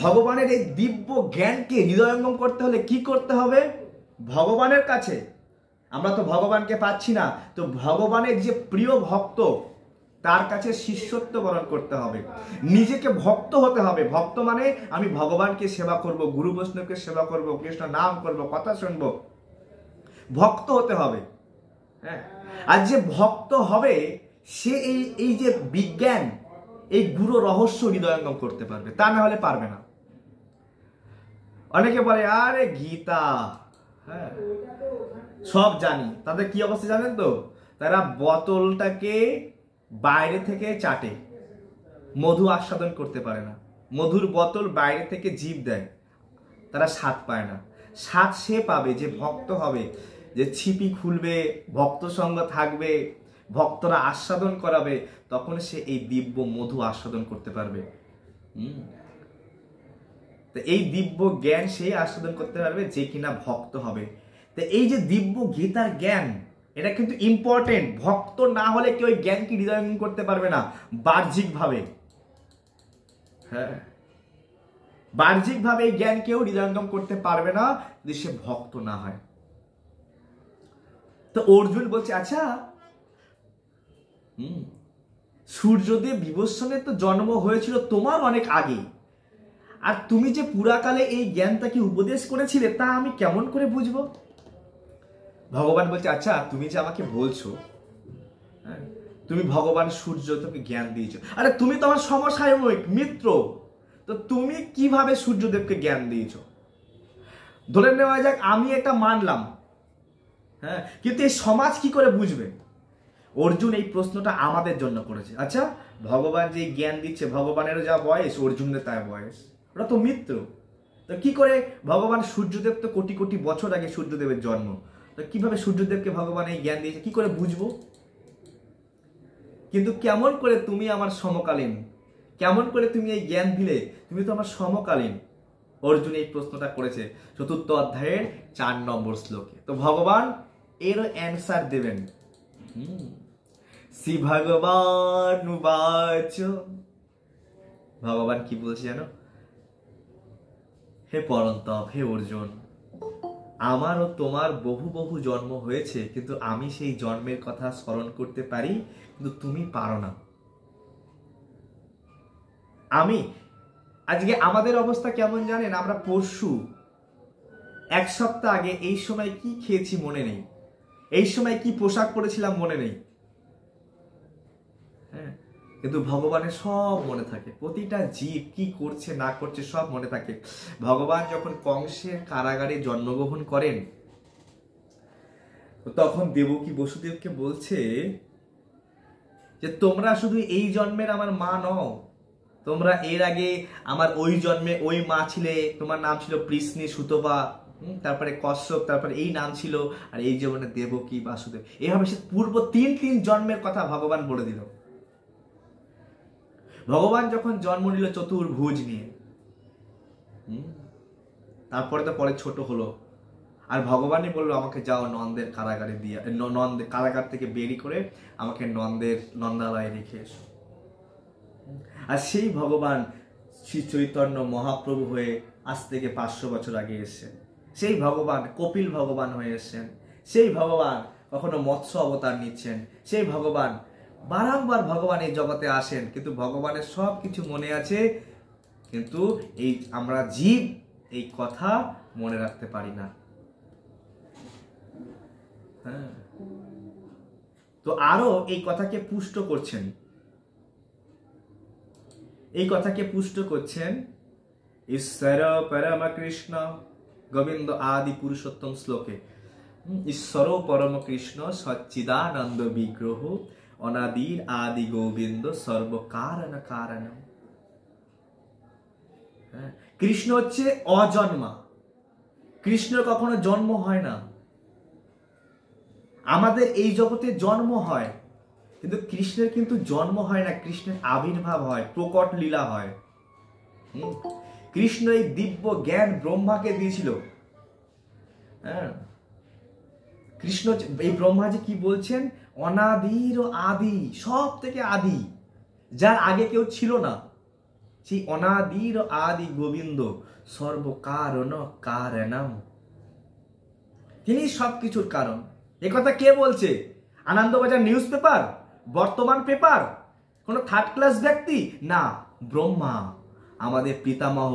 ভগবানের এই দিব্য জ্ঞানকে হৃদয়ঙ্গম করতে হলে কি করতে হবে? ভগবানের কাছে, আমরা তো ভগবানকে পাচ্ছি না, তো ভগবানের যে প্রিয় ভক্ত তার কাছে শিষ্যত্ব বরণ করতে হবে, নিজেকে ভক্ত হতে হবে। ভক্ত মানে আমি ভগবানকে সেবা করব, গুরু বৈষ্ণবকে সেবা করব, কৃষ্ণ নাম করব, কথা শুনবো, ভক্ত হতে হবে। হ্যাঁ, আর যে ভক্ত হবে সে এই যে বিজ্ঞান, এই গুরু রহস্য হৃদয়ঙ্গম করতে পারবে, তা না হলে পারবে না। অনেকে বলে আরে গীতা, হ্যাঁ সব জানি, তাদের কি অবস্থা জানেন তো? তারা বোতলটাকে বাইরে থেকে চাটে, মধু আস্বাদন করতে পারে না। মধুর বোতল বাইরে থেকে জিভ দেয়, তারা স্বাদ পায় না। স্বাদ সে পাবে যে ভক্ত হবে, যে ছিপি খুলবে, ভক্ত সঙ্গ থাকবে, ভক্তরা আস্বাদন করাবে, তখন সে এই দিব্য মধু আস্বাদন করতে পারবে। তো এই দিব্য জ্ঞান সে আস্বাদন করতে পারবে যে কিনা ভক্ত হবে। তো এই যে দিব্য গীতার জ্ঞান, এটা কিন্তু ইম্পর্টেন্ট। ভক্ত না হলে কেউ ওই জ্ঞানকে হৃদয়ঙ্গম করতে পারবে না বাহ্যিক ভাবে। হ্যাঁ, বাহ্যিক ভাবে এই জ্ঞান কেউ হৃদয়ঙ্গম করতে পারবে না যদি সে ভক্ত না হয়। তো অর্জুন বলছে আচ্ছা, সূর্যদেব বিভৎসনের তো জন্ম হয়েছিল তোমার অনেক আগে, আর তুমি যে পুরাকালে এই জ্ঞানটাকে উপদেশ করেছিলে তা আমি কেমন করে বুঝবো? ভগবান বলছে আচ্ছা, তুমি যে আমাকে বলছো তুমি ভগবান সূর্য তোকে জ্ঞান দিয়েছো, আরে তুমি তো আমার সমসাময়িক মিত্র, তো তুমি কিভাবে সূর্যদেবকে জ্ঞান দিয়েছো? ধরে নেওয়া যাক আমি এটা মানলাম, হ্যাঁ, কিন্তু এই সমাজ কি করে বুঝবে? অর্জুন এই প্রশ্নটা আমাদের জন্য করেছে। আচ্ছা, ভগবান যে জ্ঞান দিচ্ছে, ভগবানেরও যা বয়স, অর্জুনের তাই বয়স, ওরা তো মিত্র, তো কি করে ভগবান সূর্যদেব তো কোটি কোটি বছর আগে সূর্যদেবের জন্ম, তো কিভাবে সূর্যদেবকে ভগবান এই জ্ঞান দিয়েছে কি করে বুঝবো? কিন্তু কেমন করে তুমি আমার সমকালীন, কেমন করে তুমি এই জ্ঞান দিলে? তুমি তো আমার সমকালীন। অর্জুন এই প্রশ্নটা করেছে 4th অধ্যায়ের 4 নম্বর শ্লোকে। তো ভগবান এরও অ্যান্সার দেবেন। শ্রী ভগবান উবাচ, ভগবান কি বলছে জানো? হে পরন্তপ, হে অর্জুন, আমারও তোমার বহু বহু জন্ম হয়েছে, কিন্তু আমি সেই জন্মের কথা স্মরণ করতে পারি, কিন্তু তুমি পারো না। আমি আজকে আমাদের অবস্থা কেমন জানেন? আমরা পরশু 1 সপ্তাহ আগে এই সময় কি খেয়েছি মনে নেই, এই সময় কি পোশাক পরেছিলাম মনে নেই। হ্যাঁ, কিন্তু ভগবানের সব মনে থাকে, প্রতিটা জীব কি করছে না করছে সব মনে থাকে। ভগবান যখন কংসের কারাগারে জন্মগ্রহণ করেন, তখন দেবকী বসুদেবকে বলছে যে তোমরা শুধু এই জন্মের আমার মা নও, তোমরা এর আগে আমার ওই জন্মে ওই মা ছিলে, তোমার নাম ছিল পৃষ্ণি সুতপা, তারপরে কশ্যপ, তারপরে এই নাম ছিল, আর এই জীবনে দেবকী বাসুদেব। এভাবে সে পূর্ব 3 জন্মের কথা ভগবান বলে দিল। ভগবান যখন জন্ম নিল চতুর্ভুজ নিয়ে, তারপরে তো পরে ছোট হলো, আর ভগবানই বললো আমাকে যাও নন্দের কারাগারে দিয়ে, নন্দের কারাগার থেকে বেরি করে আমাকে নন্দালয়ে রেখে এসো। আর সেই ভগবান শ্রী চৈতন্য মহাপ্রভু হয়ে আজ থেকে 500 বছর আগে এসেছেন। সেই ভগবান কপিল ভগবান হয়ে এসেছেন। সেই ভগবান কখনো মৎস্য অবতার নিচ্ছেন। সেই ভগবান বারংবার ভগবান এই জগতে আসেন, কিন্তু ভগবানের সব কিছু মনে আছে, কিন্তু এই আমরা জীব এই কথা মনে রাখতে পারি না। হ্যাঁ, তো আরো এই কথাকে পুষ্ট করছেন, এই কথাকে পুষ্ট করছেন ঈশ্বর পরম কৃষ্ণ গোবিন্দ আদি পুরুষোত্তম শ্লোকে। ঈশ্বর পরম কৃষ্ণ সচ্চিদানন্দ বিগ্রহ অনাদির আদি গোবিন্দ সর্বকারণ কারণ। কৃষ্ণ হচ্ছে অজন্মা, কৃষ্ণ কখনো জন্ম হয় না। আমাদের এই জগতে জন্ম হয়, কিন্তু কৃষ্ণের কিন্তু জন্ম হয় না, কৃষ্ণের আবির্ভাব হয়, প্রকট লীলা হয়। কৃষ্ণ এই দিব্য জ্ঞান ব্রহ্মাকে দিয়েছিল। হ্যাঁ, কৃষ্ণ এই ব্রহ্মাজি কি বলছেন? অনাদির ও আদি, সব থেকে আদি, যার আগে কেউ ছিল না। সেই অনাদির আদি গোবিন্দ সর্বকারণ কারণম, তিনি সবকিছুর কারণ। একথা কে বলছে? আনন্দবাজার নিউজ পেপার, বর্তমান পেপার, কোন থার্ড ক্লাস ব্যক্তি না, ব্রহ্মা, আমাদের পিতামহ,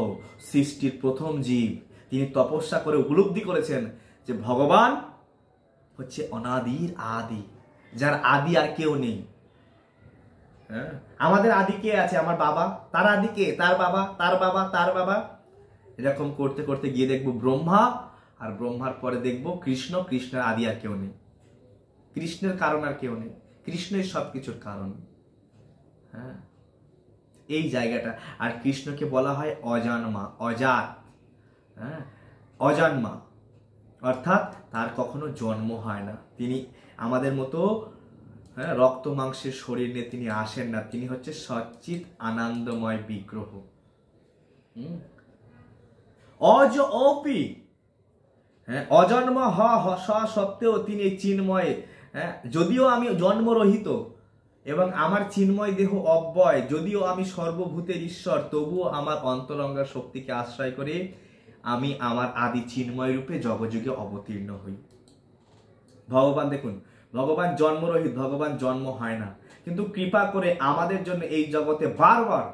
সৃষ্টির প্রথম জীব। তিনি তপস্যা করে উপলব্ধি করেছেন যে ভগবান হচ্ছে অনাদির আদি, যার আদি আর কেউ নেই। হ্যাঁ, আমাদের আদি কে আছে? আমার বাবা। তার আদি কে? তার বাবা, তার বাবা, তার বাবা। এরকম করতে করতে গিয়ে দেখবো ব্রহ্মা, আর ব্রহ্মার পরে দেখবো কৃষ্ণ। কৃষ্ণের আদি আর কেউ নেই, কৃষ্ণের কারণ আর কেউ নেই, কৃষ্ণই সবকিছুর কারণ। হ্যাঁ, এই জায়গাটা। আর কৃষ্ণকে বলা হয় অজানমা, অজাত। হ্যাঁ, অজন্মা, অর্থাৎ তার কখনো জন্ম হয় না। তিনি আমাদের মতো রক্ত মাংসের শরীর নিয়ে তিনি আসেন না। তিনি হচ্ছে সচ্চিত আনন্দময় বিগ্রহ। অজ অপি, হ্যাঁ, অজন্ম সত্ত্বেও তিনি চিন্ময়। হ্যাঁ, যদিও আমি জন্মরহিত এবং আমার চিন্ময় দেহ অব্যয়, যদিও আমি সর্বভূতের ঈশ্বর, তবুও আমার অন্তরঙ্গার শক্তিকে আশ্রয় করে আমি আমার আদি চিন্ময় রূপে জগযুগে অবতীর্ণ হই। ভগবান দেখুন, ভগবান জন্মরহিত, ভগবান জন্ম হয় না, কিন্তু কৃপা করে আমাদের জন্য এই জগতে বারবার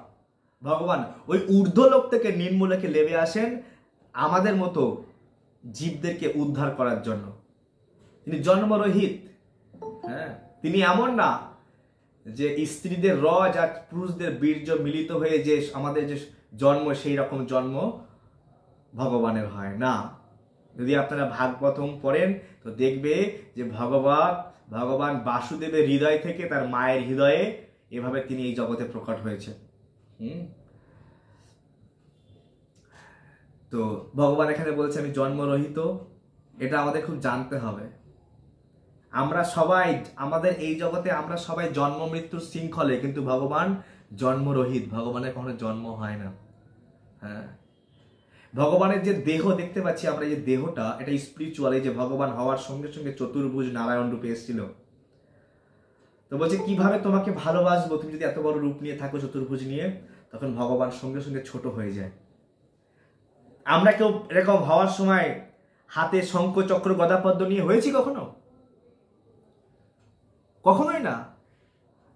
ভগবান ওই ঊর্ধ্বলোক থেকে নিম্নলোকে নেমে আসেন আমাদের মতো জীবদেরকে উদ্ধার করার জন্য। তিনি জন্মরহিত। হ্যাঁ, তিনি এমন না যে স্ত্রীদের রজ আর পুরুষদের বীর্য মিলিত হয়ে যে আমাদের যে জন্ম, সেই রকম জন্ম ভগবানের হয় না। যদি আপনারা ভাগবতম পড়েন তো দেখবে যে ভগবান বাসুদেবের হৃদয় থেকে তার মায়ের হৃদয়ে এভাবে তিনি এই জগতে প্রকট হয়েছে। তো ভগবান এখানে বলছে আমি জন্মরহিত। এটা আমাদের খুব জানতে হবে। আমরা সবাই আমাদের এই জগতে আমরা সবাই জন্ম মৃত্যুর শৃঙ্খলে, কিন্তু ভগবান জন্মরহিত, ভগবানের কখনো জন্ম হয় না। হ্যাঁ, ভগবানের যে দেহ দেখতে পাচ্ছি আমরা, যে দেহটা, এটা স্পিরিচুয়াল। এই যে ভগবান হওয়ার সঙ্গে সঙ্গে চতুর্ভুজ নারায়ণ রূপে এসেছিল। তো বলছে কিভাবে তোমাকে ভালোবাসবো, তুমি যদি এত বড় রূপ নিয়ে থাকো চতুর্ভুজ নিয়ে। তখন ভগবান সঙ্গে সঙ্গে ছোট হয়ে যায়। আমরা কেউ এরকম হওয়ার সময় হাতে শঙ্খ চক্র গদাপদ্ম নিয়ে হয়েছি কখনো? কখনোই না।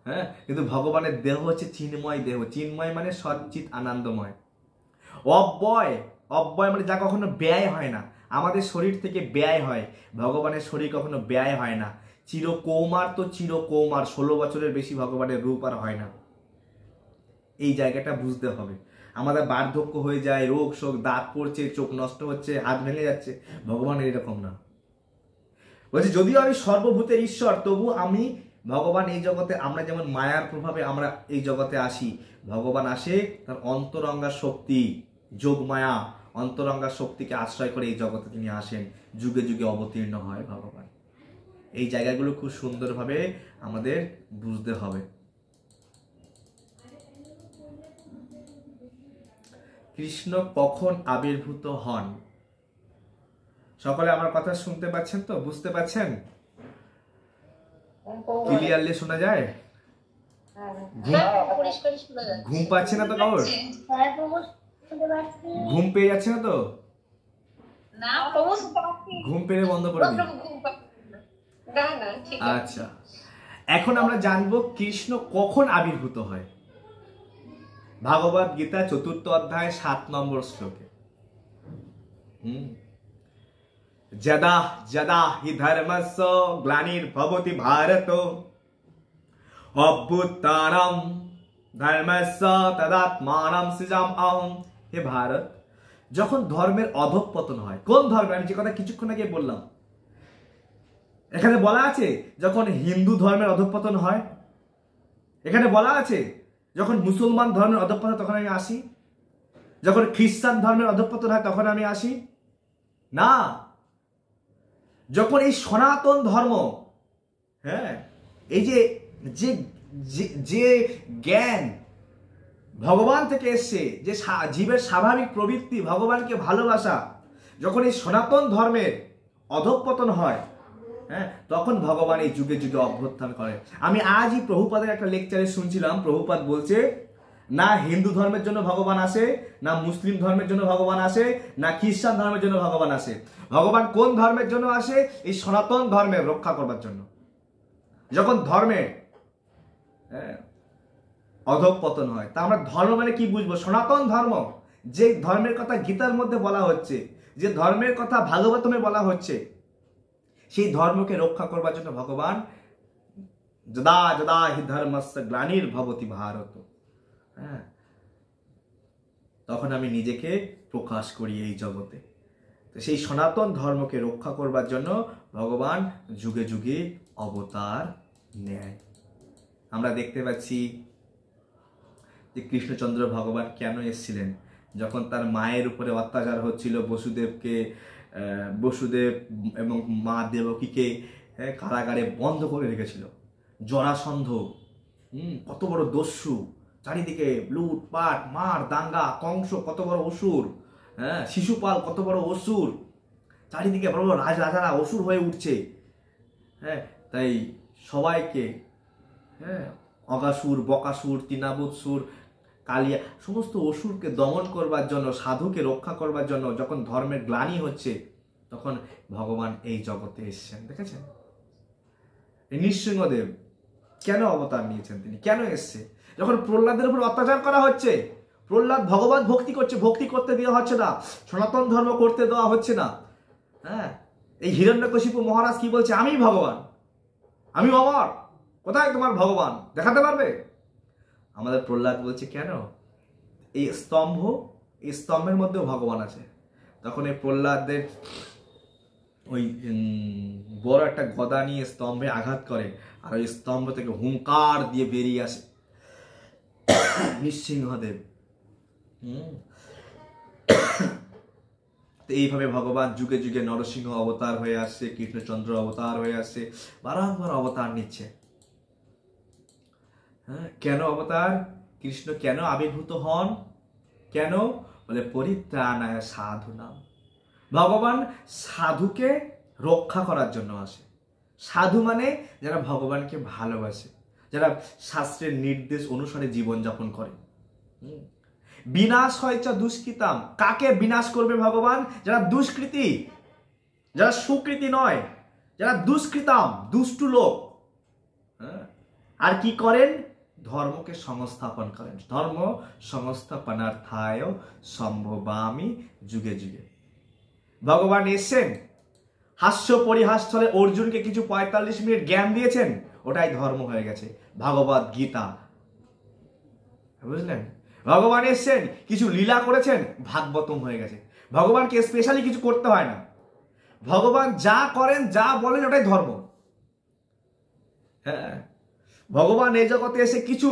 হ্যাঁ, কিন্তু ভগবানের দেহ হচ্ছে চিন্ময় দেহ। চিন্ময় মানে সচ্চিত আনন্দময়। অব্যয়, অব্যয় মানে যা কখনো ব্যয় হয় না। আমাদের শরীর থেকে ব্যয় হয়, ভগবানের শরীর কখনো ব্যয় হয় না। চিরকৌমার তো চিরকৌমার, 16 বছরের বেশি ভগবানের রূপ আর হয় না। এই জায়গাটা বুঝতে হবে। আমাদের বার্ধক্য হয়ে যায়, রোগ শোক, দাঁত পড়ছে, চোখ নষ্ট হচ্ছে, হাত ভেঙে যাচ্ছে। ভগবান এরকম না। বলছে যদিও আমি সর্বভূতের ঈশ্বর, তবু আমি ভগবান এই জগতে, আমরা যেমন মায়ার প্রভাবে আমরা এই জগতে আসি, ভগবান আসে তার অন্তরঙ্গা শক্তি, যোগ মায়া, অন্তরঙ্গা শক্তিকে আশ্রয় করে এই জগতে তিনি আসেন, যুগে যুগে অবতীর্ণ হয় ভগবান। এই জায়গাগুলো খুব সুন্দরভাবে আমাদের বুঝতে হবে। কৃষ্ণ কখন আবির্ভূত হন? সকলে আমার কথা শুনতে পাচ্ছেন তো? বুঝতে পাচ্ছেন? ক্লিয়ারলি শোনা যায়? ঘুম পাচ্ছে না তো কারোর? ঘুম পেয়ে যাচ্ছে না তো? ঘুম পেয়ে বন্ধ করে দিন। আচ্ছা, এখন আমরা জানবো কৃষ্ণ কখন আবির্ভূত হয়। ভাগবত গীতা 4th অধ্যায় 7 নম্বর শ্লোকে, যদা যদা হি ধর্মস্য গ্লানির্ভবতি ভারত অভ্যুত্থানম ধর্মস্য তদাত্মানম সৃজাম্যহম। হে ভারত, যখন ধর্মের অধঃপতন হয়, কোন ধর্মে? আমি যে কথা কিছুক্ষণ আগে বললাম, এখানে বলা আছে যখন হিন্দু ধর্মের অধঃপতন হয়। এখানে বলা আছে যখন মুসলমান ধর্মের অধঃপতন, তখন আমি আসি। যখন খ্রিস্টান ধর্মের অধঃপতন হয়, তখন আমি আসি না। যখন এই সনাতন ধর্ম, হ্যাঁ, এই যে যে জ্ঞান ভগবান থেকে এসছে, যে জীবের স্বাভাবিক প্রবৃত্তি ভগবানকে ভালোবাসা, যখন এই সনাতন ধর্মের অধঃপতন হয়, হ্যাঁ, তখন ভগবান এই যুগে যুগে অভ্যুত্থান করে। আমি আজই প্রভুপাদের একটা লেকচারে শুনছিলাম, প্রভুপাদ বলছে না হিন্দু ধর্মের জন্য ভগবান আসে, না মুসলিম ধর্মের জন্য ভগবান আসে, না খ্রিস্টান ধর্মের জন্য ভগবান আসে। ভগবান কোন ধর্মের জন্য আসে? এই সনাতন ধর্মের রক্ষা করবার জন্য। যখন ধর্মের অধঃপতন হয়, তা আমরা ধর্ম মানে কি বুঝবো? সনাতন ধর্ম, যে ধর্মের কথা গীতার মধ্যে বলা হচ্ছে, যে ধর্মের কথা ভাগবতমে বলা হচ্ছে, সেই ধর্মকে রক্ষা করবার জন্য ভগবান যদা যদা হি ধর্মস্য গ্লানির্ভবতি ভারত, হ্যাঁ, তখন আমি নিজেকে প্রকাশ করি এই জগতে। তো সেই সনাতন ধর্মকে রক্ষা করবার জন্য ভগবান যুগে যুগে অবতার নেয়। আমরা দেখতে পাচ্ছি যে কৃষ্ণচন্দ্র ভগবান কেন এসেছিলেন? যখন তার মায়ের উপরে অত্যাচার হচ্ছিল, বসুদেব এবং মা দেবকীকে কারাগারে বন্ধ করে রেখেছিল। জরাসন্ধ কত বড় দস্যু, চারিদিকে লুটপাট মার দাঙ্গা, কংস কত বড় অসুর, হ্যাঁ, শিশুপাল কত বড় অসুর, চারিদিকে বড় বড় রাজারা অসুর হয়ে উঠছে। হ্যাঁ, তাই সবাইকে, হ্যাঁ, অগাসুর, বকাসুর, তৃণাবৎসুর, কালিয়া, সমস্ত অসুরকে দমন করবার জন্য, সাধুকে রক্ষা করবার জন্য যখন ধর্মের গ্লানি হচ্ছে, তখন ভগবান এই জগতে এসেছেন। দেখেছেন এই নৃসিংহদেব কেন অবতার নিয়েছেন? তিনি কেন এসছে? যখন প্রহ্লাদের উপর অত্যাচার করা হচ্ছে, প্রহ্লাদ ভগবান ভক্তি করছে, ভক্তি করতে দেওয়া হচ্ছে না, সনাতন ধর্ম করতে দেওয়া হচ্ছে না। হ্যাঁ, এই হিরণ্যকশিপু মহারাজ কি বলছে? আমি ভগবান, আমি অমর, কোথায় তোমার ভগবান, দেখাতে পারবে? আমাদের প্রহ্লাদ বলছে কেন? এই স্তম্ভের মধ্যেও ভগবান আছে। তখন এই প্রহ্লাদের ওই বড় একটা গদা নিয়ে স্তম্ভে আঘাত করে, আর ওই স্তম্ভ থেকে হুঙ্কার দিয়ে বেরিয়ে আসে নৃসিংহদেব। তো এইভাবে ভগবান যুগে যুগে নরসিংহ অবতার হয়ে আসছে, কৃষ্ণচন্দ্র অবতার হয়ে আসছে, বারংবার অবতার নিচ্ছে। হ্যাঁ, কেন অবতার? কৃষ্ণ কেন আবির্ভূত হন? কেন? বলে পরিত্রাণায় সাধু নাম। ভগবান সাধুকে রক্ষা করার জন্য আসে। সাধু মানে যারা ভগবানকে ভালোবাসে, যারা শাস্ত্রের নির্দেশ অনুসারে জীবনযাপন করে। বিনাশ হয়চা দুষ্কৃতাম, কাকে বিনাশ করবে ভগবান? যারা দুষ্কৃতী, যারা সুকৃতি নয়, যারা দুষ্কৃতাম, দুষ্টু লোক। আর কি করেন? ধর্মকে সংস্থাপন করেন। ধর্ম সংস্থাপনার্থায় সম্ভবামি যুগে যুগে। ভগবান এসেছেন, হাস্য পরিহাস ছলে অর্জুনকে কিছু 45 মিনিট জ্ঞান দিয়েছেন, ওটাই ধর্ম হয়ে গেছে, ভাগবত গীতা। বুঝলেন? ভগবান এসেছেন, কিছু লীলা করেছেন, ভাগবতম হয়ে গেছে। ভগবানকে স্পেশালি কিছু করতে হয় না, ভগবান যা করেন, যা বলেন, ওটাই ধর্ম। হ্যাঁ, ভগবান এই জগতে এসে কিছু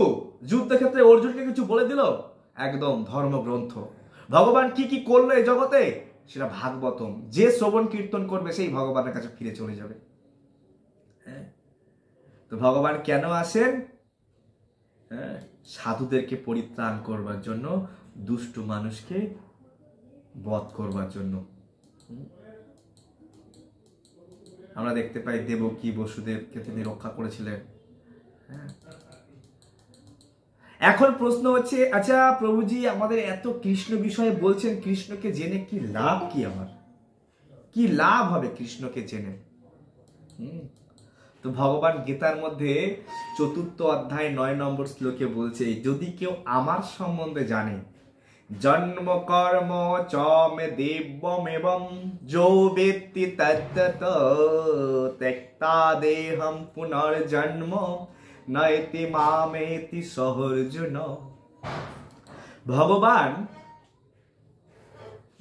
যুদ্ধক্ষেত্রে অর্জুনকে কিছু বলে দিল, একদম ধর্মগ্রন্থ। ভগবান কি কি করলো এই জগতে, সেটা ভাগবতম। যে শ্রবণ কীর্তন করবে সেই ভগবানের কাছে ফিরে চলে যাবে। হ্যাঁ, তো ভগবান কেন আসেন? হ্যাঁ, সাধুদেরকে পরিত্রাণ করবার জন্য, দুষ্ট মানুষকে বধ করবার জন্য। আমরা দেখতে পাই দেবকী বসুদেবকে তিনি রক্ষা করেছিলেন। এখন প্রশ্ন হচ্ছে, আচ্ছা প্রভুজি, আমাদের এত কৃষ্ণ বিষয়ে বলছেন, কৃষ্ণকে জেনে কি লাভ? কি আমার কি লাভ হবে কৃষ্ণকে জেনে? তো ভগবান গীতার মধ্যে 4th অধ্যায় 9 নম্বর শ্লোকে বলছে, যদি কেউ আমার সম্বন্ধে জানে, জন্ম কর্ম চ মে দিব্যমেবং যো বেত্তি তত্তত ত্যক্তা দেহম পুনর্জন্ম নয়তি মামেতি সহর্জুন।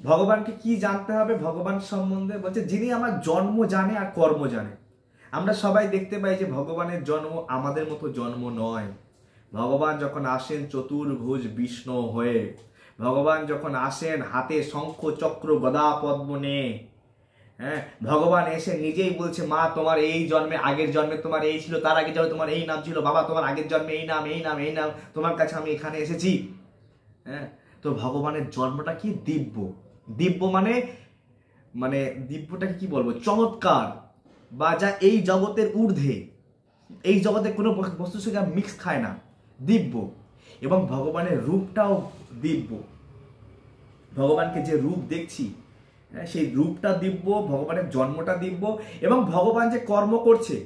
ভগবানকে কি জানতে হবে ভগবান সম্বন্ধে? বলছে যিনি আমার জন্ম জানে আর কর্ম জানে। আমরা সবাই দেখতে পাই যে ভগবানের জন্ম আমাদের মতো জন্ম নয়। ভগবান যখন আসেন চতুর্ভুজ বিষ্ণু হয়ে, ভগবান যখন আসেন হাতে শঙ্খ চক্র গদা পদ্ম নিয়ে, হ্যাঁ, ভগবান এসে নিজেই বলছে, মা তোমার এই জন্মে, আগের জন্মে তোমার এই ছিল, তার আগের জন্মে তোমার এই নাম ছিল, বাবা তোমার আগের জন্মে এই নাম, এই নাম, এই নাম, তোমার কাছে আমি এখানে এসেছি। হ্যাঁ, তো ভগবানের জন্মটা কি দিব্য। দিব্য মানে দিব্যটাকে কি বলবো, চমৎকার, বা যা এই জগতের ঊর্ধ্বে, এই জগতে কোনো বস্তুর সঙ্গে মিক্স খায় না, দিব্য। এবং ভগবানের রূপটাও দিব্য। ভগবানকে যে রূপ দেখছি সেই রূপটা দিব্য, ভগবানের জন্মটা দিব্য, এবং ভগবান যে কর্ম করছে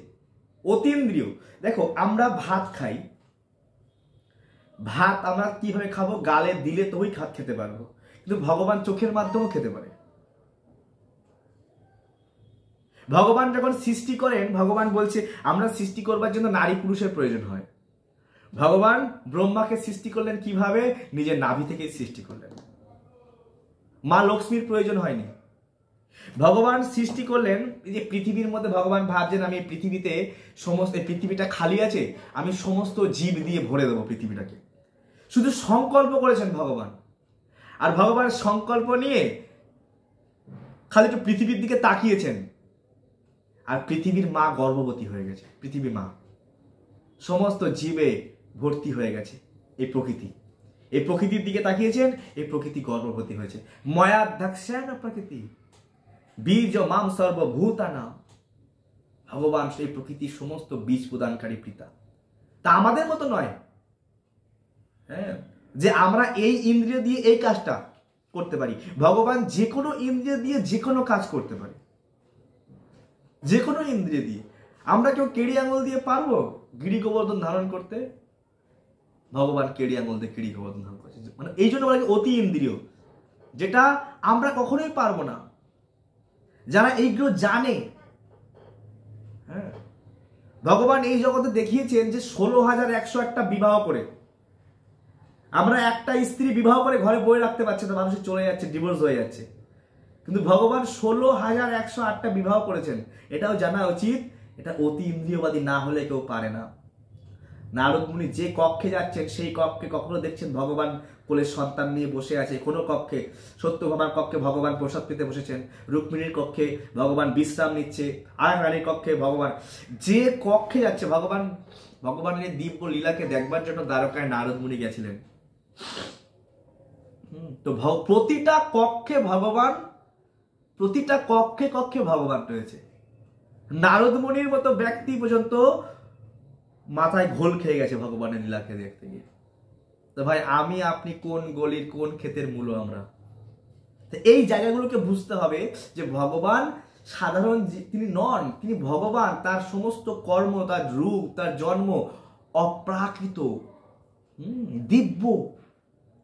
অতীন্দ্রিয়। দেখো আমরা ভাত খাই, ভাত আমরা কিভাবে খাবো? গালে দিলে তবেই ভাত খেতে পারবো, কিন্তু ভগবান চোখের মাধ্যমেও খেতে পারে। ভগবান যখন সৃষ্টি করেন, ভগবান বলছে আমরা সৃষ্টি করবার জন্য নারী পুরুষের প্রয়োজন হয়। ভগবান ব্রহ্মাকে সৃষ্টি করলেন কিভাবে? নিজের নাভি থেকে সৃষ্টি করলেন। মা লক্ষ্মীর প্রয়োজন হয়নি। ভগবান সৃষ্টি করলেন এই যে পৃথিবীর মধ্যে, ভগবান ভাবছেন আমি পৃথিবীতে সমস্ত, পৃথিবীটা খালি আছে, আমি সমস্ত জীব দিয়ে ভরে দেবো পৃথিবীটাকে। শুধু সংকল্প করেছেন ভগবান, আর ভগবান সংকল্প নিয়ে খালি একটু পৃথিবীর দিকে তাকিয়েছেন, আর পৃথিবীর মা গর্ভবতী হয়ে গেছে। পৃথিবী মা সমস্ত জীবে ভর্তি হয়ে গেছে। এই প্রকৃতি, এই প্রকৃতির দিকে তাকিয়েছেন, এই প্রকৃতি গর্ভবতী হয়েছে। ময়াধ্যক্ষেন প্রকৃতি বীজ মাম সর্বভূতানাম। ভগবান সেই প্রকৃতির সমস্ত বীজ প্রদানকারী পিতা। তা আমাদের মতো নয় হ্যাঁ, যে আমরা এই ইন্দ্রিয় দিয়ে এই কাজটা করতে পারি। ভগবান যে কোনো ইন্দ্রিয় দিয়ে যে কোনো কাজ করতে পারে, যে কোনো ইন্দ্রিয় দিয়ে। আমরা কেউ কেড়ি আঙুল দিয়ে পারবো গিরি গোবর্ধন ধারণ করতে? ভগবান কেড়ি আঙুল দিয়ে কেড়ি গোবর্ধন ধারণ করছে। মানে এই জন্য বলে অতি ইন্দ্রিয়, যেটা আমরা কখনোই পারবো না। যারা এইগুলো জানে, হ্যাঁ, ভগবান এই জগতে দেখিয়েছেন যে 16,101টা বিবাহ করে, আমরা একটা স্ত্রী বিবাহ করে ঘরে বই রাখতে পারছি না, মানুষ চলে যাচ্ছে, ডিভোর্স হয়ে যাচ্ছে। কিন্তু ভগবান 16,108টা বিবাহ করেছেন। এটাও জানা উচিত, এটা অতি ইন্দ্রিয়বাদী না হলে কেউ পারে না। নারদ মুনি যে কক্ষে যাচ্ছেন, সেই কক্ষে কখনো দেখছেন ভগবান কোলের সন্তান নিয়ে বসে আছে? কোনো কক্ষে, সত্যভামার কক্ষে ভগবান প্রসাদ পেতে বসেছেন, রুক্মিণীর কক্ষে ভগবান বিশ্রাম নিচ্ছে, আর রানীর কক্ষে ভগবান, যে কক্ষে যাচ্ছে ভগবান, ভগবানের দিব্য লীলাকে দেখবার জন্য দ্বারকায় নারদ মুনি গেছিলেন। তো প্রতিটা কক্ষে ভগবান, প্রতিটা কক্ষে কক্ষে ভগবান রয়েছে। নারদ মুনির মতো ব্যক্তি পর্যন্ত মাথায় ঘোল খেয়ে গেছে ভগবানের লীলাকে দেখতে গিয়ে। তো ভাই আমি আপনি কোন গলির কোন ক্ষেতের মূল আমরা? তো এই জায়গাগুলোকে বুঝতে হবে যে ভগবান সাধারণ তিনি নন, তিনি ভগবান। তার সমস্ত কর্ম, তার রূপ, তার জন্ম অপ্রাকৃত, দিব্য।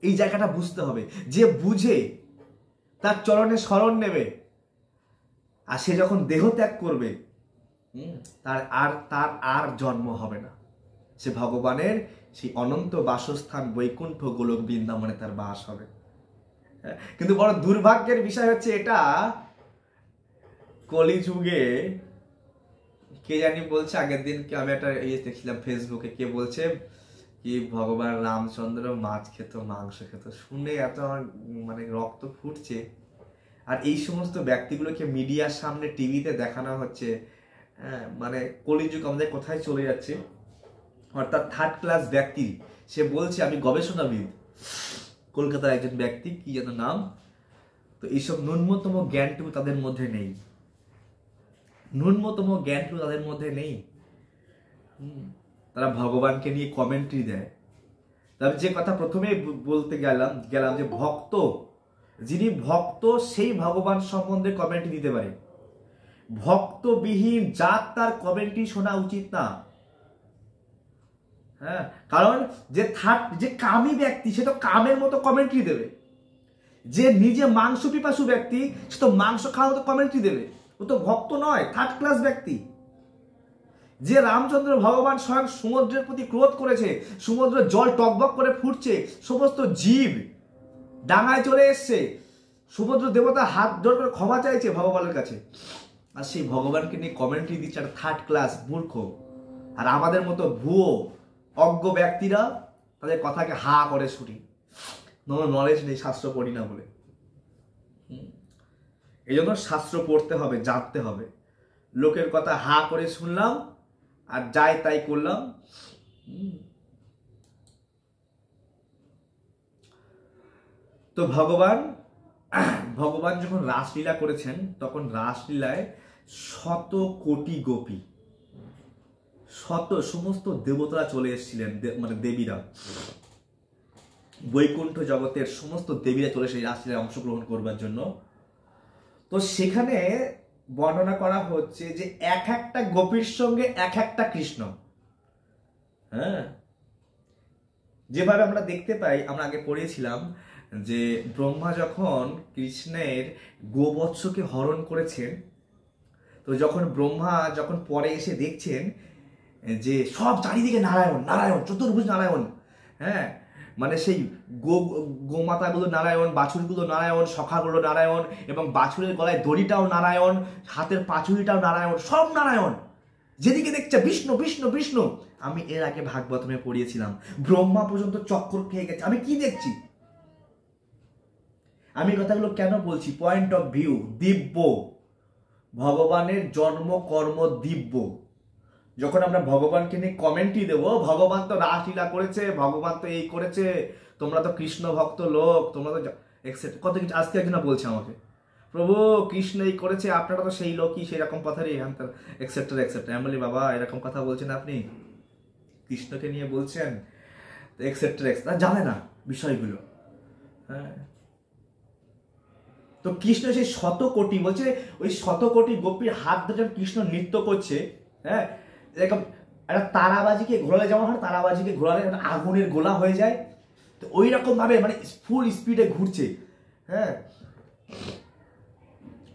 এই জায়গাটা বুঝতে হবে। যে বুঝে তার চরণে শরণ নেবে, আর সে যখন দেহ ত্যাগ করবে তার আর জন্ম হবে না। সে ভগবানের সেই অনন্ত বাসস্থান বৈকুণ্ঠ গোলক বৃন্দাবনে তার বাস হবে। কিন্তু বড় দুর্ভাগ্যের বিষয় হচ্ছে এটা, কলিযুগে কে জানি বলছে, আগের দিন আমি একটা দেখছিলাম ফেসবুকে, কে বলছে কি ভগবান রামচন্দ্র মাছ খেত, মাংস খেত। শুনে এত আমার মানে রক্ত ফুটছে। আর এই সমস্ত ব্যক্তিগুলোকে মিডিয়ার সামনে টিভিতে দেখানো হচ্ছে। মানে কলিযুগ আমাদের কোথায় চলে যাচ্ছে। অর্থাৎ থার্ড ক্লাস ব্যক্তি, সে বলছে আমি গবেষণাবিদ, কলকাতার একজন ব্যক্তি, কি যেন নাম। তো এইসব ন্যূনতম জ্ঞানটুকু তাদের মধ্যে নেই, ন্যূনতম জ্ঞানটুকু তাদের মধ্যে নেই। তারা ভগবানকে নিয়ে কমেন্ট্রি দেয়। তবে যে কথা প্রথমে বলতে গেলাম যে ভক্ত, যিনি ভক্ত সেই ভগবান সম্বন্ধে কমেন্ট্রি দিতে পারে। ভক্তবিহীন যার তার কমেন্ট্রি শোনা উচিত না। হ্যাঁ, কারণ যে কামী ব্যক্তি সে তো কামের মতো কমেন্ট্রি দেবে। যে নিজে মাংস পিপাসু ব্যক্তি সে তো মাংস খাওয়ার মতো কমেন্ট্রি দেবে। ও তো ভক্ত নয়, থার্ড ক্লাস ব্যক্তি। যে রামচন্দ্র ভগবান স্বয়ং সমুদ্রের প্রতি ক্রোধ করেছে, সমুদ্র জল টকবক করে ফুটছে, সমস্ত জীব ডাঙায় চলে এসছে, সমুদ্র দেবতা হাত জোর করে ক্ষমা চাইছে ভগবানের কাছে, আর সেই ভগবানকে নিয়ে কমেন্ট্রি দিচ্ছে একটা থার্ড ক্লাস মূর্খ। আর আমাদের মতো ভুয়ো অজ্ঞ ব্যক্তিরা তাদের কথাকে হা করে শুনি, নলেজ নেই, শাস্ত্র পড়ি না বলে। এই জন্য শাস্ত্র পড়তে হবে, জানতে হবে। লোকের কথা হা করে শুনলাম আর যাই তাই করলাম। তো ভগবান যখন রাসলীলা করেছেন, তখন রাসলীলায় শত কোটি গোপী, সমস্ত দেবতারা চলে এসেছিলেন, মানে দেবীরা। বৈকুণ্ঠ জগতের সমস্ত দেবীরা চলে সেই রাসলীলায় অংশগ্রহণ করবার জন্য। তো সেখানে বর্ণনা করা হচ্ছে যে এক একটা গোপীর সঙ্গে এক একটা কৃষ্ণ। হ্যাঁ, যেভাবে আমরা দেখতে পাই, আমরা আগে পড়েছিলাম যে ব্রহ্মা যখন কৃষ্ণের গোবৎসকে হরণ করেছেন, তো যখন ব্রহ্মা যখন পরে এসে দেখছেন যে সব চারিদিকে নারায়ণ নারায়ণ, চতুর্ভুজ নারায়ণ, হ্যাঁ, মানে সেই গোমাতাগুলো নারায়ণ, বাছুরগুলো নারায়ণ, সখাগুলো নারায়ণ, এবং বাছুরের গলায় দড়িটাও নারায়ণ, হাতের পাছুরিটাও নারায়ণ, সব নারায়ণ, যেদিকে দেখছে বিষ্ণু বিষ্ণু বিষ্ণু। আমি এর আগে ভাগবতমে পড়িয়েছিলাম, ব্রহ্মা পর্যন্ত চক্কর খেয়ে গেছে, আমি কি দেখছি। আমি কথাগুলো কেন বলছি? পয়েন্ট অফ ভিউ দিব্য, ভগবানের জন্ম কর্ম দিব্য। যখন আমরা ভগবানকে নিয়ে কমেন্টই দেবো, ভগবান তো রাসলীলা করেছে, ভগবান তো এই করেছে, তোমরা তো কৃষ্ণ ভক্ত লোক, তোমরা তো এক্সেট্রা কত কিছু। আজকে একজন বলছে আমাকে, প্রভু কৃষ্ণ এই করেছে, আপনারা তো সেই লোকই, সেরকম কথারই এক্সেট্রা এক্সেট্রা। আমি বলি, বাবা এরকম কথা বলছেন আপনি, কৃষ্ণকে নিয়ে বলছেন, এক্সেট্রা এক্সেট্রা, জানে না বিষয়গুলো। হ্যাঁ, তো কৃষ্ণ সেই 100 কোটি বলছে, ওই 100 কোটি গোপীর হাত ধরে কৃষ্ণ নৃত্য করছে। হ্যাঁ, এরকম একটা তারাবাজিকে ঘোরালে যেমন হয়, তারাবাজিকে ঘোরালে আগুনের গোলা হয়ে যায়, তো ওই রকম ভাবে মানে ফুল স্পিডে ঘুরছে। হ্যাঁ,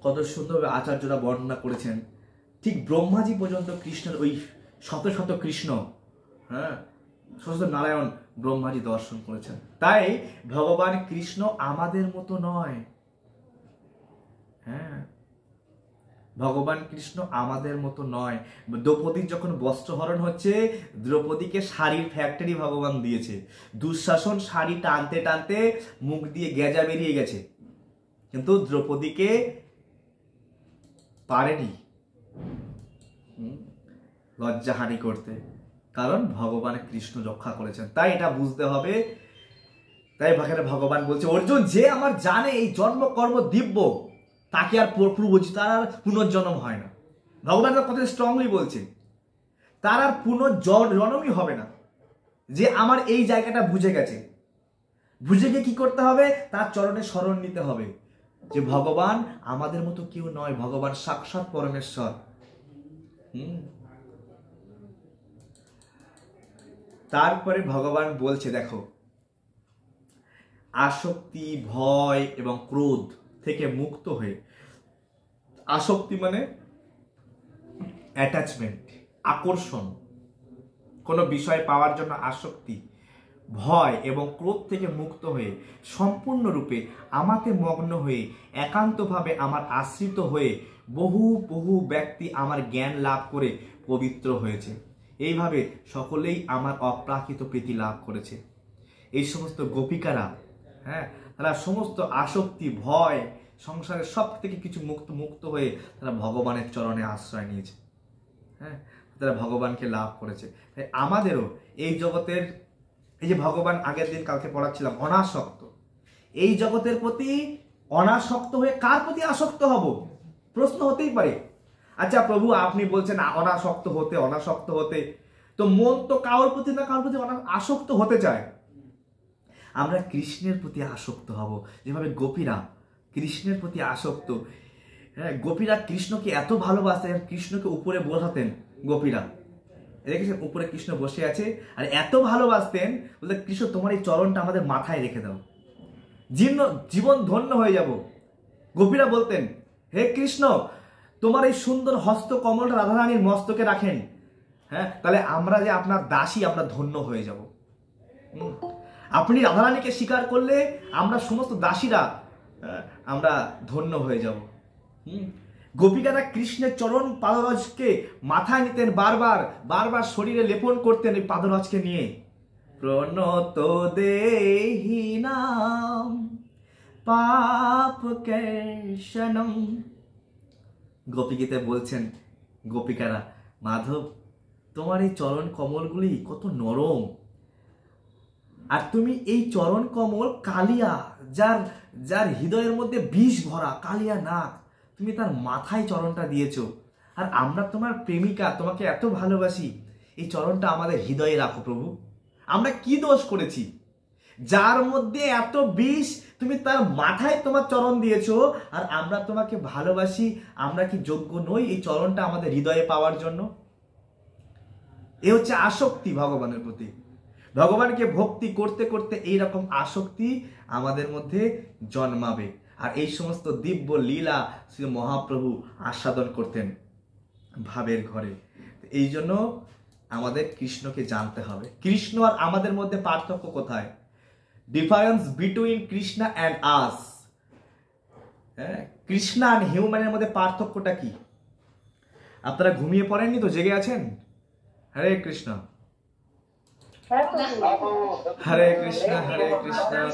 কত সুন্দরভাবে আচার্যরা বর্ণনা করেছেন। ঠিক ব্রহ্মাজি পর্যন্ত কৃষ্ণের ওই শত শত কৃষ্ণ, হ্যাঁ, শত শত নারায়ণ ব্রহ্মাজি দর্শন করেছেন। তাই ভগবান কৃষ্ণ আমাদের মতো নয়। হ্যাঁ, ভগবান কৃষ্ণ আমাদের মতো নয়। দ্রৌপদীর যখন বস্ত্রহরণ হচ্ছে, দ্রৌপদীকে শাড়ির ফ্যাক্টরি ভগবান দিয়েছে। দুঃশাসন শাড়ি টানতে টানতে মুখ দিয়ে গেজা বেরিয়ে গেছে, কিন্তু দ্রৌপদীকে পারেনি লজ্জাহানি করতে, কারণ ভগবান কৃষ্ণ রক্ষা করেছেন। তাই এটা বুঝতে হবে। তাই ভগবান বলছে, অর্জুন যে আমার জানে এই জন্ম কর্ম দিব্য, তাকে আর তার আর পুনর্জন্ম হয় না। ভগবান তার কথা স্ট্রংলি বলছে, তার আর পুনর্জন্মই হবে না। যে আমার এই জায়গাটা বুঝে গেছে, বুঝে গিয়ে কি করতে হবে? তার চরণে শরণ নিতে হবে যে ভগবান আমাদের মতো কেউ নয়, ভগবান সাক্ষাৎ পরমেশ্বর। তারপরে ভগবান বলছে, দেখো, আসক্তি, ভয় এবং ক্রোধ থেকে মুক্ত হয়ে, আসক্তি মানে অ্যাটাচমেন্ট, আকর্ষণ, কোনো বিষয় পাওয়ার জন্য আসক্তি, ভয় এবং ক্রোধ থেকে মুক্ত হয়ে সম্পূর্ণরূপে আমাকে মগ্ন হয়ে একান্তভাবে আমার আশ্রিত হয়ে বহু বহু ব্যক্তি আমার জ্ঞান লাভ করে পবিত্র হয়েছে। এইভাবে সকলেই আমার অপ্রাকৃত প্রীতি লাভ করেছে। এই সমস্ত গোপিকারা, হ্যাঁ, তারা সমস্ত আসক্তি, ভয়, সংসারের সব থেকে কিছু মুক্ত হয়ে তারা ভগবানের চরণে আশ্রয় নিয়েছে। হ্যাঁ, তারা ভগবানকে লাভ করেছে। তাই আমাদেরও এই জগতের, এই যে ভগবান আগের দিন কালকে পড়াচ্ছিলাম, অনাসক্ত, এই জগতের প্রতি অনাসক্ত হয়ে কার প্রতি আসক্ত হব? প্রশ্ন হতেই পারে। আচ্ছা প্রভু, আপনি বলছেন অনাসক্ত হতে, তো মন তো কারোর প্রতি না কারোর প্রতি আসক্ত হতে চায়। আমরা কৃষ্ণের প্রতি আসক্ত হব, যেভাবে গোপীরা কৃষ্ণের প্রতি আসক্ত। হ্যাঁ, গোপীরা কৃষ্ণকে এত ভালোবাসতেন, কৃষ্ণকে উপরে বসাতেন গোপীরা, দেখেছেন উপরে কৃষ্ণ বসে আছে, আর এত ভালোবাসতেন বলতে, কৃষ্ণ তোমার এই চরণটা আমাদের মাথায় রেখে দাও, জীবন ধন্য হয়ে যাব। গোপীরা বলতেন, হে কৃষ্ণ, তোমার এই সুন্দর হস্ত কমলটা রাধারানীর মস্তকে রাখেন, হ্যাঁ, তাহলে আমরা যে আপনার দাসী, আমরা ধন্য হয়ে যাব। আপনি রাধারানীকে স্বীকার করলে আমরা সমস্ত দাসীরা আমরা ধন্য হয়ে যাব। গোপিকারা কৃষ্ণের চরণ পাদরজকে মাথায় নিতেন, বারবার বারবার শরীরে লেপন করতেন এই পাদরজকে নিয়ে। প্রণত দেহি নাম পাপ কেশনম। গোপীগীতে বলছেন গোপিকারা, মাধব তোমার এই চরণ কমলগুলি কত নরম, আর তুমি এই চরণ কমল কালিয়া, যার হৃদয়ের মধ্যে বিষ ভরা, কালিয়া নাক, তুমি তার মাথায় চরণটা দিয়েছো, আর আমরা তোমার প্রেমিকা, তোমাকে এত ভালোবাসি, এই চরণটা আমাদের হৃদয়ে রাখো প্রভু। আমরা কি দোষ করেছি যার মধ্যে এত বিষ, তুমি তার মাথায় তোমার চরণ দিয়েছো, আর আমরা তোমাকে ভালোবাসি, আমরা কি যোগ্য নই এই চরণটা আমাদের হৃদয়ে পাওয়ার জন্য? এ হচ্ছে আসক্তি ভগবানের প্রতি। ভগবানকে ভক্তি করতে করতে এইরকম আসক্তি আমাদের মধ্যে জন্মাবে। আর এই সমস্ত দিব্য লীলা শ্রী মহাপ্রভু আস্বাদন করতেন ভাবের ঘরে। এই জন্য আমাদের কৃষ্ণকে জানতে হবে। কৃষ্ণ আর আমাদের মধ্যে পার্থক্য কোথায়? ডিফারেন্স বিটুইন কৃষ্ণা অ্যান্ড আস। হ্যাঁ, কৃষ্ণা আর হিউম্যানের মধ্যে পার্থক্যটা কি? আপনারা ঘুমিয়ে পড়েননি তো, জেগে আছেন? হরে কৃষ্ণ, হরে কৃষ্ণ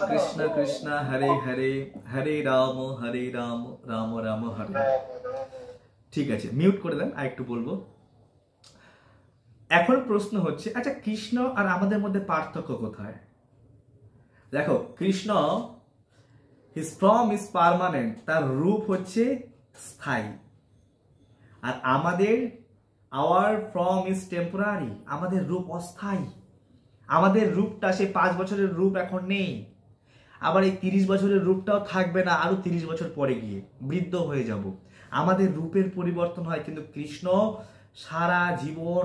কৃষ্ণ কৃষ্ণ হরে হরে, হরে রাম রাম রাম হরে। ঠিক আছে, মিউট করে দেন, আর একটু বলবো। এখন প্রশ্ন হচ্ছে, আচ্ছা কৃষ্ণ আর আমাদের মধ্যে পার্থক্য কোথায়? দেখো, Krishna his form is permanent, তার রূপ হচ্ছে স্থায়ী। আর আমাদের আওয়ার ফর্ম ইজ টেম্পোরারি, আমাদের রূপ অস্থায়ী। আমাদের রূপটা সেই 5 বছরের রূপ এখন নেই, আবার এই 30 বছরের রূপটাও থাকবে না আরো 30 বছর পরে গিয়ে, বৃদ্ধ হয়ে যাব। আমাদের রূপের পরিবর্তন হয়, কিন্তু কৃষ্ণ সারা জীবন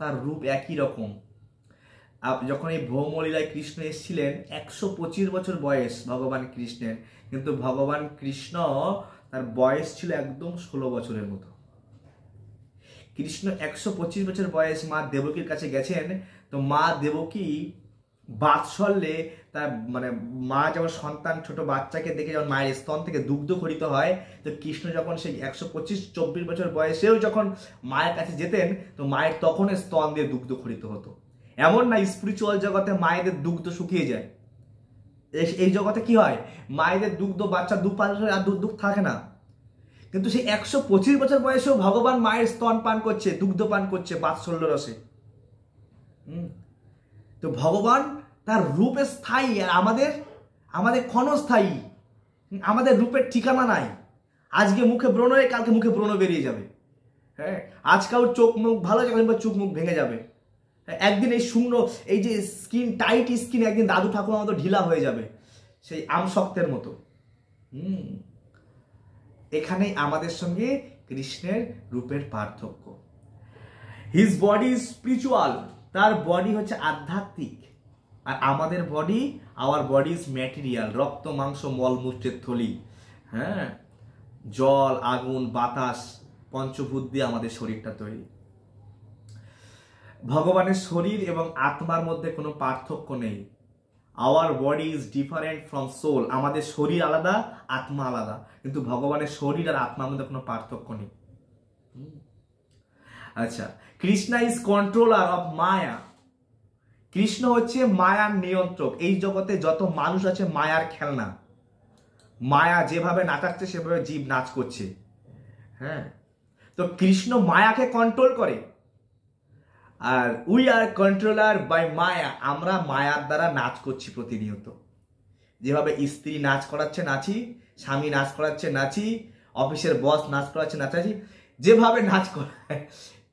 তার রূপ একই রকম। যখন এই ভৌমলীলায় কৃষ্ণ এসেছিলেন, 125 বছর বয়স ভগবান কৃষ্ণের, কিন্তু ভগবান কৃষ্ণ তার বয়স ছিল একদম 16 বছরের মতো। কৃষ্ণ 125 বছর বয়স মা দেবকীর কাছে গেছেন, তো মা দেবকী বাৎসল্যে তার মানে মা যেমন সন্তান ছোট বাচ্চাকে দেখে যখন মায়ের স্তন থেকে দুগ্ধ খরিত হয়, তো কৃষ্ণ যখন সেই 125-24 বছর বয়সেও যখন মায়ের কাছে যেতেন, তো মায়ের তখন স্তন দিয়ে দুগ্ধ খরিত হতো। এমন না স্পিরিচুয়াল জগতে মায়েদের দুগ্ধ শুকিয়ে যায়, এই জগতে কি হয়, মায়েদের দুগ্ধ বাচ্চা 2-5 বছর আর দুধ থাকে না, কিন্তু সেই 125 বছর বয়সেও ভগবান মায়ের স্তন পান করছে, দুগ্ধ পান করছে বাৎসল্য রসে। তো ভগবান তার রূপে স্থায়ী, আর আমাদের ক্ষণস্থায়ী। আমাদের রূপের ঠিকানা নাই। আজকে মুখে ব্রণ, কালকে মুখে ব্রণ বেরিয়ে যাবে। হ্যাঁ, আজকাল চোখ মুখ ভালো যাবে, চোখ মুখ ভেঙে যাবে। একদিন এই শূন্য, এই যে স্কিন টাইট স্কিন, একদিন দাদু ঠাকুর মতো ঢিলা হয়ে যাবে, সেই আমশক্তের মতো। এখানেই আমাদের সঙ্গে কৃষ্ণের রূপের পার্থক্য। হিজ বডি ইজ স্পিরিচুয়াল, তার বডি হচ্ছে আধ্যাত্মিক, আর আমাদের body, hour body is material, রক্ত মাংস মলমূত্রের থলি। হ্যাঁ, জল আগুন বাতাস পঞ্চভূত দিয়ে আমাদের শরীরটা তৈরি। ভগবানের শরীর এবং আত্মার মধ্যে কোনো পার্থক্য নেই। Our body is different from soul, আমাদের শরীর আলাদা, আত্মা আলাদা, কিন্তু ভগবানের শরীর আর আত্মার মধ্যে কোনো পার্থক্য নেই। আচ্ছা, কৃষ্ণা ইজ কন্ট্রোলার অফ মায়া, কৃষ্ণ হচ্ছে মায়ার নিয়ন্ত্রক। এই জগতে যত মানুষ আছে মায়ার খেলনা, মায়া যেভাবে নাচাচ্ছে সেভাবে জীব নাচ করছে। হ্যাঁ, তো কৃষ্ণ মায়াকে কন্ট্রোল করে, আর উই আর কন্ট্রোলার বাই মায়া, আমরা মায়ার দ্বারা নাচ করছি প্রতিনিয়ত। যেভাবে স্ত্রী নাচ করাচ্ছে নাচি, স্বামী নাচ করাচ্ছে নাচি, অফিসের বস নাচ করাচ্ছে নাচাচ্ছি, যেভাবে নাচ করায়,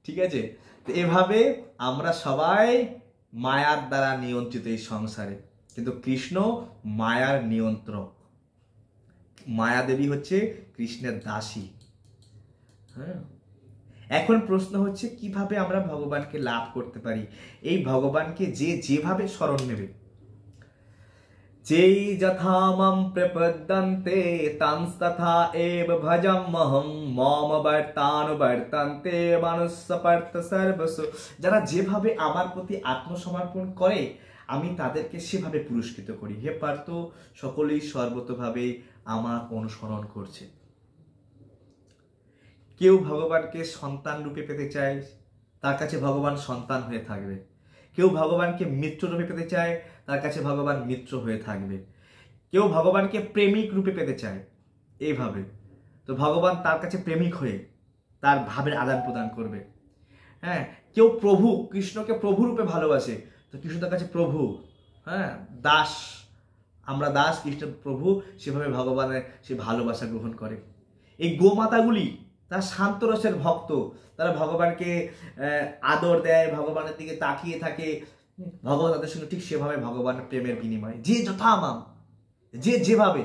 ঠিক আছে। তো এভাবে আমরা সবাই মায়ার দ্বারা নিয়ন্ত্রিত এই সংসারে, কিন্তু কৃষ্ণ মায়ার নিয়ন্ত্রক। মায়াদেবী হচ্ছে কৃষ্ণের দাসী। হ্যাঁ, এখন প্রশ্ন হচ্ছে কিভাবে আমরা ভগবানকে লাভ করতে পারি। এই ভগবানকে যেভাবে স্মরণ নেবে, যেই যথা মাম প্রপদ্যন্তে তাংস্তথা এব ভজমহং মম বর্তানুবর্তন্তে মানুষ্যপার্থ সর্বসু, যারা যেভাবে আমার প্রতি আত্মসমর্পণ করে আমি তাদেরকে সেভাবে পুরস্কৃত করি। হে পার্থ, সকলেই সর্বতভাবে আমার অনুসরণ করছে। কেউ ভগবানকে সন্তান রূপে পেতে চায়, তার কাছে ভগবান সন্তান হয়ে থাকবে। কেউ ভগবানকে মিত্র রূপে পেতে চায়, তার কাছে ভগবান মিত্র হয়ে থাকবে। কেউ ভগবানকে প্রেমিক রূপে পেতে চায়, এইভাবে, তো ভগবান তার কাছে প্রেমিক হয়ে তার ভাবের আদান প্রদান করবে। হ্যাঁ, কেউ প্রভু, কৃষ্ণকে প্রভু রূপে ভালোবাসে, তো কৃষ্ণ তার কাছে প্রভু। হ্যাঁ, দাস, আমরা দাস, কৃষ্ণ প্রভু, সেভাবে ভগবানের সে ভালোবাসা গ্রহণ করে। এই গোমাতাগুলি তারা শান্ত রসের ভক্ত, তারা ভগবানকে আদর দেয়, ভগবানের দিকে তাকিয়ে থাকে, ভগবান তাদের সঙ্গে ঠিক সেভাবে ভগবানের প্রেমের বিনিময়, যে যথামাম, যে যেভাবে।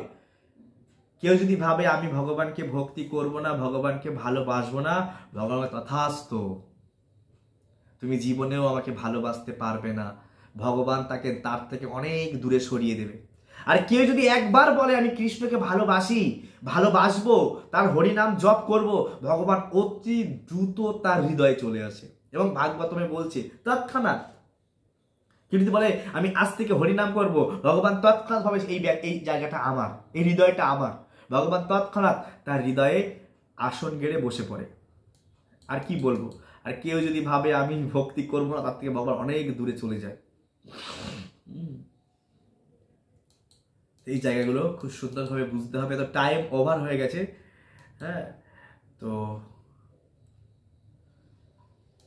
কেউ যদি ভাবে আমি ভগবানকে ভক্তি করব না, ভগবানকে ভালোবাসবো না, ভগবান তথাস্তু, তুমি জীবনেও আমাকে ভালোবাসতে পারবে না, ভগবান তাকে তার থেকে অনেক দূরে সরিয়ে দেবে। আর কেউ যদি একবার বলে আমি কৃষ্ণকে ভালোবাসি, ভালোবাসবো, তার হরিনাম জপ করব, ভগবান অতি দ্রুত তার হৃদয়ে চলে আসে। এবং ভাগবতমে বলছে তৎক্ষণাৎ, কেউ যদি বলে আমি আজ থেকে হরিনাম করব, ভগবান তৎক্ষণাৎ ভাবে এই জায়গাটা আমার, এই হৃদয়টা আমার, ভগবান তৎক্ষণাৎ তার হৃদয়ে আসন গেড়ে বসে পড়ে। আর কি বলবো। আর কেউ যদি ভাবে আমি ভক্তি করবো না, তার থেকে ভগবান অনেক দূরে চলে যায়। এই জায়গাগুলো খুব সুন্দরভাবে বুঝতে হবে। তো টাইম ওভার হয়ে গেছে। হ্যাঁ, তো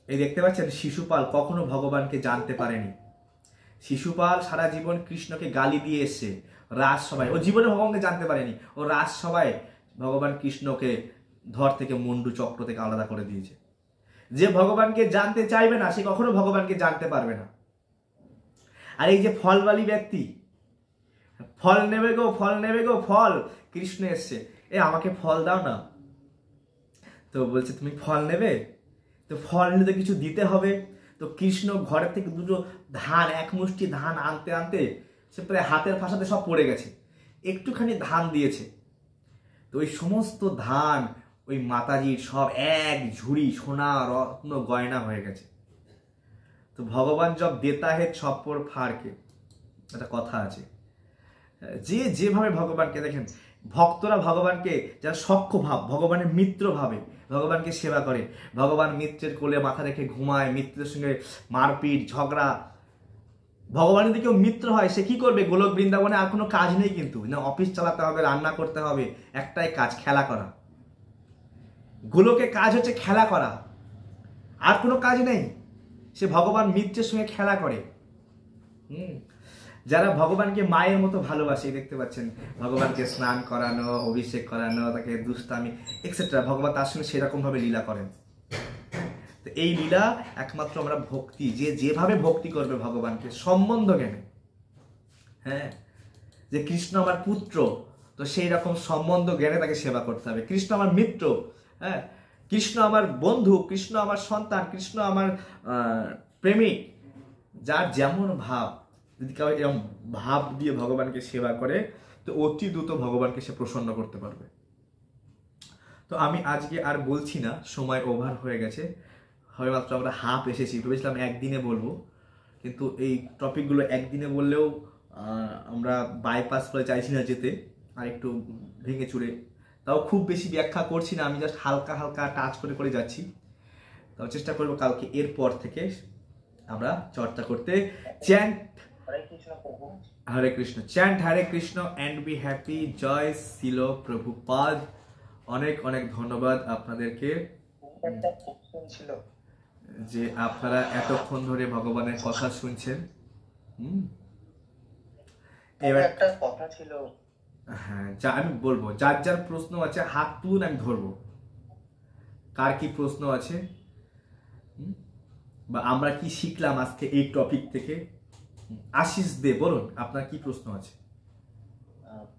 এই দেখতে পাচ্ছেন শিশুপাল কখনো ভগবানকে জানতে পারেনি। শিশুপাল সারা জীবন কৃষ্ণকে গালি দিয়ে এসছে রাজসভায়, ও জীবনে ভগবানকে জানতে পারেনি। ও রাজসভায় ভগবান কৃষ্ণকে ধর থেকে মুন্ডু চক্র থেকে আলাদা করে দিয়েছে। যে ভগবানকে জানতে চাইবে না, সে কখনো ভগবানকে জানতে পারবে না। আর এই যে ফলবালী ব্যক্তি, ফল নেবে গো, ফল নেবে গো, ফল, কৃষ্ণ এসছে, আমাকে ফল দাও না। তো বলছে তুমি ফল নেবে, তো ফল নিলে তো কিছু দিতে হবে। তো কৃষ্ণ ঘরের থেকে দুটো ধান, এক মুষ্টি ধান আনতে আনতে সে প্রায় হাতের ফাঁসাতে সব পড়ে গেছে, একটুখানি ধান দিয়েছে। তো ওই সমস্ত ধান ওই মাতাজির সব এক ঝুড়ি সোনা রত্ন গয়না হয়ে গেছে। তো ভগবান জব দেতা হে ছপ্পর ফাড়কে, একটা কথা আছে। যে যেভাবে ভগবানকে দেখেন, ভক্তরা ভগবানকে যারা সখ্য ভাব, ভগবানের মিত্র ভাবে ভগবানকে সেবা করে, ভগবান মিত্রের কোলে মাথা রেখে ঘুমায়, মিত্রের সঙ্গে মারপিট ঝগড়া। ভগবান যদি কেউ মিত্র হয়, সে কি করবে? গোলক বৃন্দাবনে আর কোনো কাজ নেই, কিন্তু না অফিস চালাতে হবে, রান্না করতে হবে, একটাই কাজ, খেলা করা। গোলকে কাজ হচ্ছে খেলা করা, আর কোনো কাজ নেই। সে ভগবান মিত্রের সঙ্গে খেলা করে। যারা ভগবানকে মায়ের মতো ভালোবাসে, দেখতে পাচ্ছেন ভগবানকে স্নান করানো, অভিষেক করানো, তাকে দুষ্টামি এক্সেট্রা, ভগবান তার সঙ্গে সেরকম ভাবে লীলা করেন। তো এই লীলা একমাত্র আমরা ভক্তি, যে যেভাবে ভক্তি করবে ভগবানকে সম্বন্ধ জ্ঞানে, হ্যাঁ, যে কৃষ্ণ আমার পুত্র, তো সেই রকম সম্বন্ধ জ্ঞানে তাকে সেবা করতে হবে। কৃষ্ণ আমার মিত্র, হ্যাঁ, কৃষ্ণ আমার বন্ধু, কৃষ্ণ আমার সন্তান, কৃষ্ণ আমার প্রেমিক, যার যেমন ভাব, যদি কেউ এরকম ভাব দিয়ে ভগবানকে সেবা করে, তো অতি দ্রুত ভগবানকে সে প্রসন্ন করতে পারবে। তো আমি আজকে আর বলছি না, সময় ওভার হয়ে গেছে, হয় মাত্র আমরা হাফ এসেছি। ভেবেছিলাম একদিনে বলবো, কিন্তু এই টপিকগুলো একদিনে বললেও আমরা বাইপাস করে চাইছি না যেতে, আর একটু ভেঙে চুরে, তাও খুব বেশি ব্যাখ্যা করছি না, আমি জাস্ট হালকা হালকা টাচ করে করে যাচ্ছি। তাও চেষ্টা করবো কালকে এরপর থেকে আমরা চর্চা করতে। Chant Hare Krishna, chant Hare Krishna and be happy. জয় শিল প্রভুপাদ। অনেক অনেক ধন্যবাদ আপনাদেরকে যে আপনারা এতক্ষণ ধরে ভগবানের কথা শুনছেন। এবার একটা কথা ছিল, হ্যাঁ, যা আমি বলবো, যার যার প্রশ্ন আছে হাত তুলুন, আমি ধরবো। কার কি প্রশ্ন আছে, বা আমরা কি শিখলাম আজকে এই টপিক থেকে? আশিস দে, বলুন আপনার কি প্রশ্ন আছে।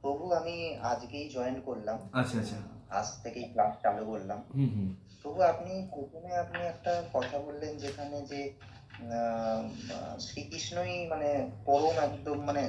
প্রভু, আমি আজকেই জয়েন করলাম। আচ্ছা আচ্ছা, আজ থেকেই ক্লাস চালু করলাম। প্রভু, আপনি প্রথমে একটা কথা বললেন যেখানে যে শ্রীকৃষ্ণই মানে পরম একদম মানে